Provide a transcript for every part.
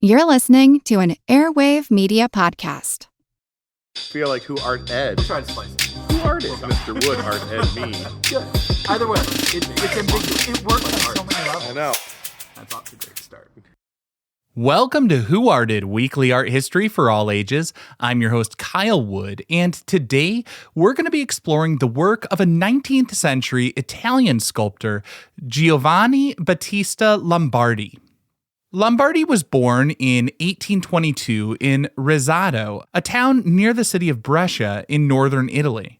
You're listening to an Airwave Media Podcast. Feel like who art ed? We'll try to spice it. Who art is Mr. Wood art ed me? Yeah. Either way, it's ambiguous. It works on so many levels. I know. That's off to a great start. Welcome to Who Arted, weekly art history for all ages. I'm your host, Kyle Wood, and today we're going to be exploring the work of a 19th century Italian sculptor, Giovanni Battista Lombardi. Lombardi was born in 1822 in Rezzato, a town near the city of Brescia in northern Italy.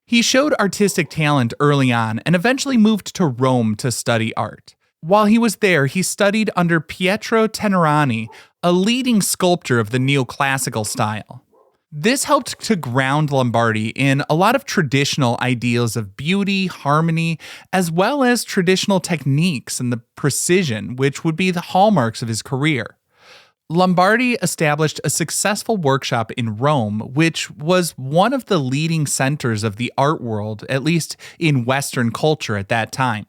He showed artistic talent early on and eventually moved to Rome to study art. While he was there, he studied under Pietro Tenerani, a leading sculptor of the neoclassical style. This helped to ground Lombardi in a lot of traditional ideals of beauty, harmony, as well as traditional techniques and the precision, which would be the hallmarks of his career. Lombardi established a successful workshop in Rome, which was one of the leading centers of the art world, at least in Western culture at that time.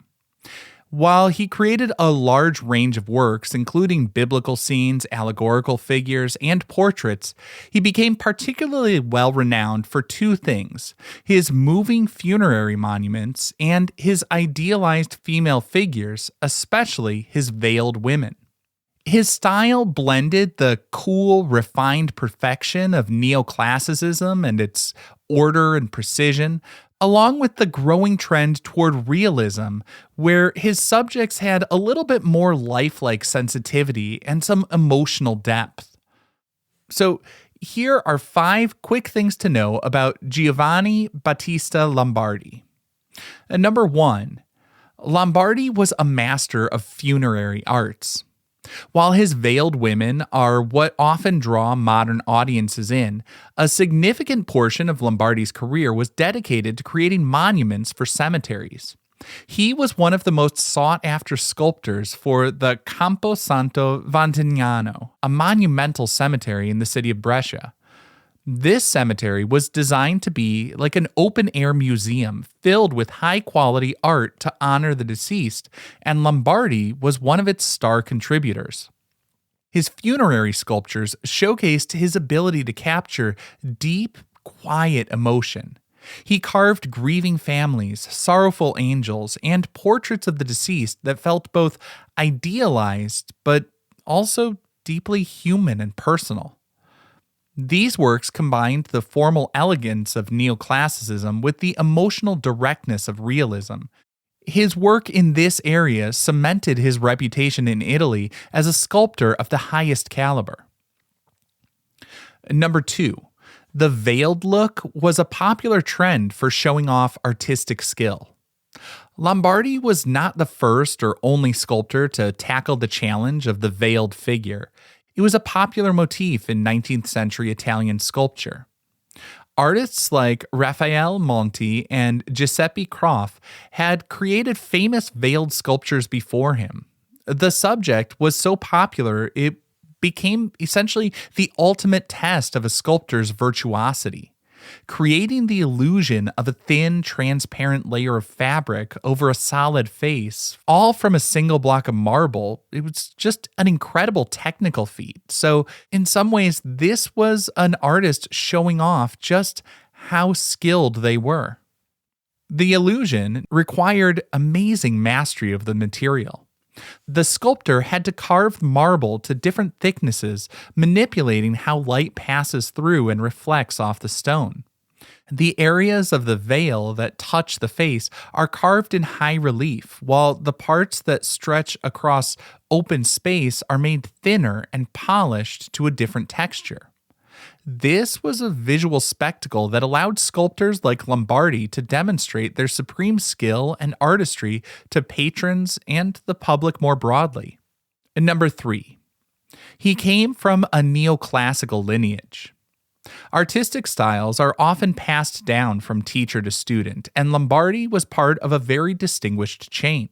While he created a large range of works, including biblical scenes, allegorical figures, and portraits, he became particularly well-renowned for two things: his moving funerary monuments and his idealized female figures, especially his veiled women. His style blended the cool, refined perfection of neoclassicism and its order and precision, along with the growing trend toward realism, where his subjects had a little bit more lifelike sensitivity and some emotional depth. So here are 5 quick things to know about Giovanni Battista Lombardi. Number 1, Lombardi was a master of funerary arts. While his veiled women are what often draw modern audiences in, a significant portion of Lombardi's career was dedicated to creating monuments for cemeteries. He was one of the most sought-after sculptors for the Campo Santo Vantiniano, a monumental cemetery in the city of Brescia. This cemetery was designed to be like an open-air museum filled with high-quality art to honor the deceased, and Lombardi was one of its star contributors. His funerary sculptures showcased his ability to capture deep, quiet emotion. He carved grieving families, sorrowful angels, and portraits of the deceased that felt both idealized but also deeply human and personal. These works combined the formal elegance of neoclassicism with the emotional directness of realism. His work in this area cemented his reputation in Italy as a sculptor of the highest caliber. Number 2, the veiled look was a popular trend for showing off artistic skill. Lombardi was not the first or only sculptor to tackle the challenge of the veiled figure. It was a popular motif in 19th century Italian sculpture. Artists like Raphael Monti and Giuseppe Croft had created famous veiled sculptures before him. The subject was so popular, it became essentially the ultimate test of a sculptor's virtuosity. Creating the illusion of a thin, transparent layer of fabric over a solid face, all from a single block of marble, it was just an incredible technical feat. So, in some ways, this was an artist showing off just how skilled they were. The illusion required amazing mastery of the material. The sculptor had to carve marble to different thicknesses, manipulating how light passes through and reflects off the stone. The areas of the veil that touch the face are carved in high relief, while the parts that stretch across open space are made thinner and polished to a different texture. This was a visual spectacle that allowed sculptors like Lombardi to demonstrate their supreme skill and artistry to patrons and the public more broadly. And number 3, he came from a neoclassical lineage. Artistic styles are often passed down from teacher to student, and Lombardi was part of a very distinguished chain.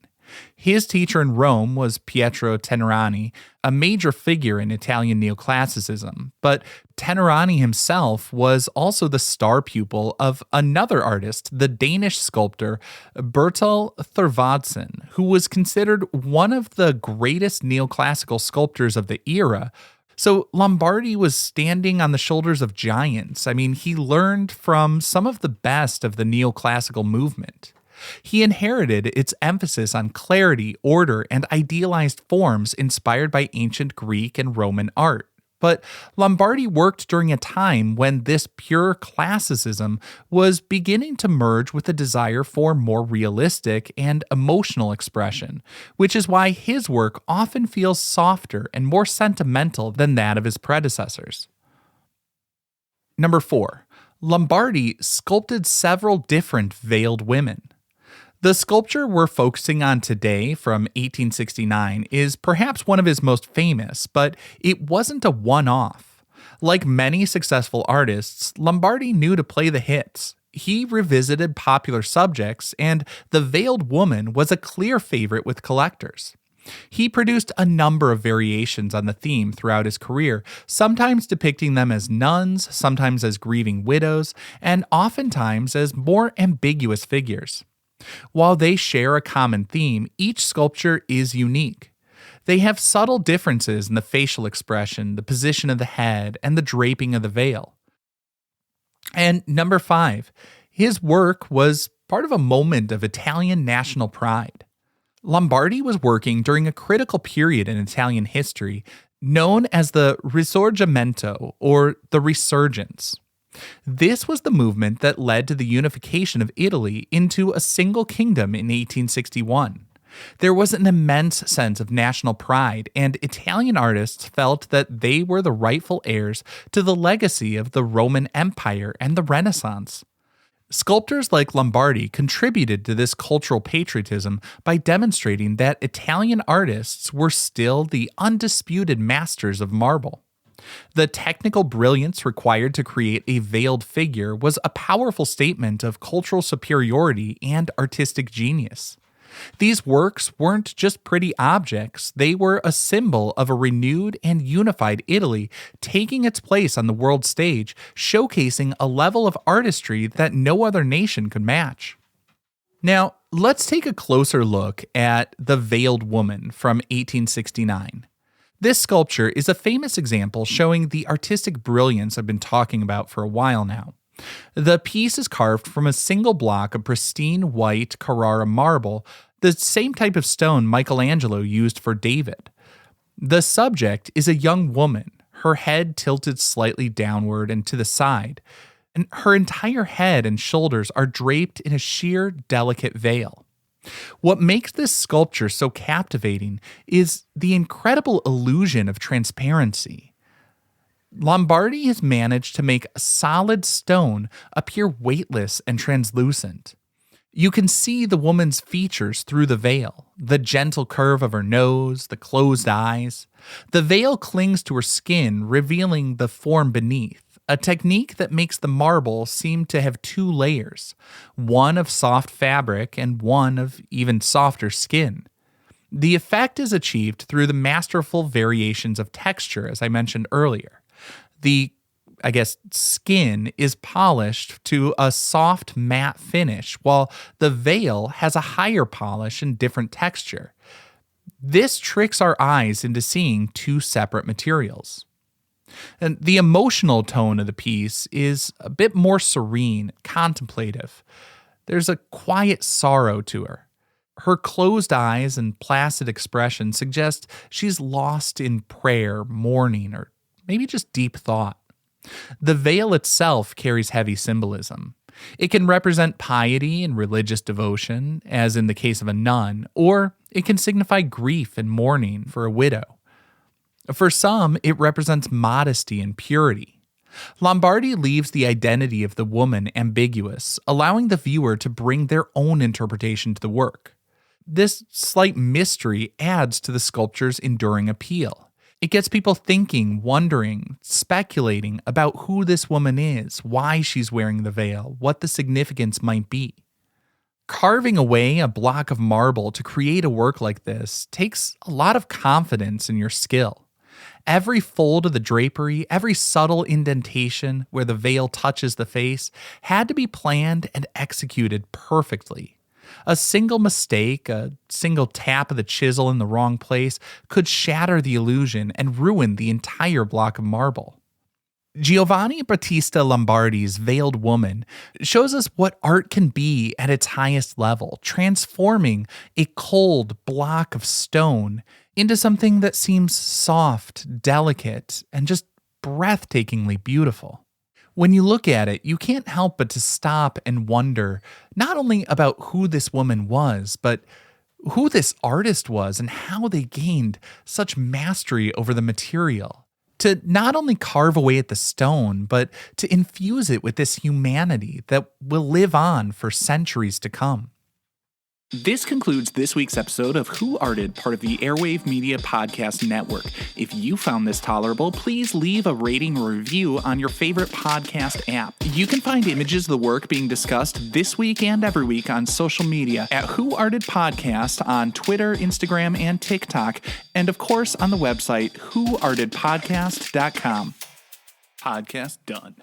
His teacher in Rome was Pietro Tenerani, a major figure in Italian neoclassicism, but Tenerani himself was also the star pupil of another artist, the Danish sculptor Bertel Thorvaldsen, who was considered one of the greatest neoclassical sculptors of the era. So Lombardi was standing on the shoulders of giants. I mean, he learned from some of the best of the neoclassical movement. He inherited its emphasis on clarity, order, and idealized forms inspired by ancient Greek and Roman art. But Lombardi worked during a time when this pure classicism was beginning to merge with a desire for more realistic and emotional expression, which is why his work often feels softer and more sentimental than that of his predecessors. Number 4. Lombardi sculpted several different veiled women. The sculpture we're focusing on today from 1869 is perhaps one of his most famous, but it wasn't a one-off. Like many successful artists, Lombardi knew to play the hits. He revisited popular subjects, and the veiled woman was a clear favorite with collectors. He produced a number of variations on the theme throughout his career, sometimes depicting them as nuns, sometimes as grieving widows, and oftentimes as more ambiguous figures. While they share a common theme, each sculpture is unique. They have subtle differences in the facial expression, the position of the head, and the draping of the veil. And number 5, his work was part of a moment of Italian national pride. Lombardi was working during a critical period in Italian history known as the Risorgimento, or the Resurgence. This was the movement that led to the unification of Italy into a single kingdom in 1861. There was an immense sense of national pride, and Italian artists felt that they were the rightful heirs to the legacy of the Roman Empire and the Renaissance. Sculptors like Lombardi contributed to this cultural patriotism by demonstrating that Italian artists were still the undisputed masters of marble. The technical brilliance required to create a veiled figure was a powerful statement of cultural superiority and artistic genius. These works weren't just pretty objects, they were a symbol of a renewed and unified Italy taking its place on the world stage, showcasing a level of artistry that no other nation could match. Now, let's take a closer look at The Veiled Woman from 1869. This sculpture is a famous example showing the artistic brilliance I've been talking about for a while now. The piece is carved from a single block of pristine white Carrara marble, the same type of stone Michelangelo used for David. The subject is a young woman, her head tilted slightly downward and to the side, and her entire head and shoulders are draped in a sheer, delicate veil. What makes this sculpture so captivating is the incredible illusion of transparency. Lombardi has managed to make solid stone appear weightless and translucent. You can see the woman's features through the veil, the gentle curve of her nose, the closed eyes. The veil clings to her skin, revealing the form beneath, a technique that makes the marble seem to have two layers, one of soft fabric and one of even softer skin. The effect is achieved through the masterful variations of texture, as I mentioned earlier. The skin is polished to a soft matte finish, while the veil has a higher polish and different texture. This tricks our eyes into seeing two separate materials. And the emotional tone of the piece is a bit more serene, contemplative. There's a quiet sorrow to her. Her closed eyes and placid expression suggest she's lost in prayer, mourning, or maybe just deep thought. The veil itself carries heavy symbolism. It can represent piety and religious devotion, as in the case of a nun, or it can signify grief and mourning for a widow. For some, it represents modesty and purity. Lombardi leaves the identity of the woman ambiguous, allowing the viewer to bring their own interpretation to the work. This slight mystery adds to the sculpture's enduring appeal. It gets people thinking, wondering, speculating about who this woman is, why she's wearing the veil, what the significance might be. Carving away a block of marble to create a work like this takes a lot of confidence in your skill. Every fold of the drapery, every subtle indentation where the veil touches the face had to be planned and executed perfectly. A single mistake, a single tap of the chisel in the wrong place, could shatter the illusion and ruin the entire block of marble. Giovanni Battista Lombardi's Veiled Woman shows us what art can be at its highest level, transforming a cold block of stone into something that seems soft, delicate, and just breathtakingly beautiful. When you look at it, you can't help but to stop and wonder not only about who this woman was, but who this artist was and how they gained such mastery over the material. To not only carve away at the stone, but to infuse it with this humanity that will live on for centuries to come. This concludes this week's episode of Who Arted, part of the Airwave Media Podcast Network. If you found this tolerable, please leave a rating or review on your favorite podcast app. You can find images of the work being discussed this week and every week on social media at Who Arted Podcast on Twitter, Instagram, and TikTok, and of course on the website whoartedpodcast.com. Podcast done.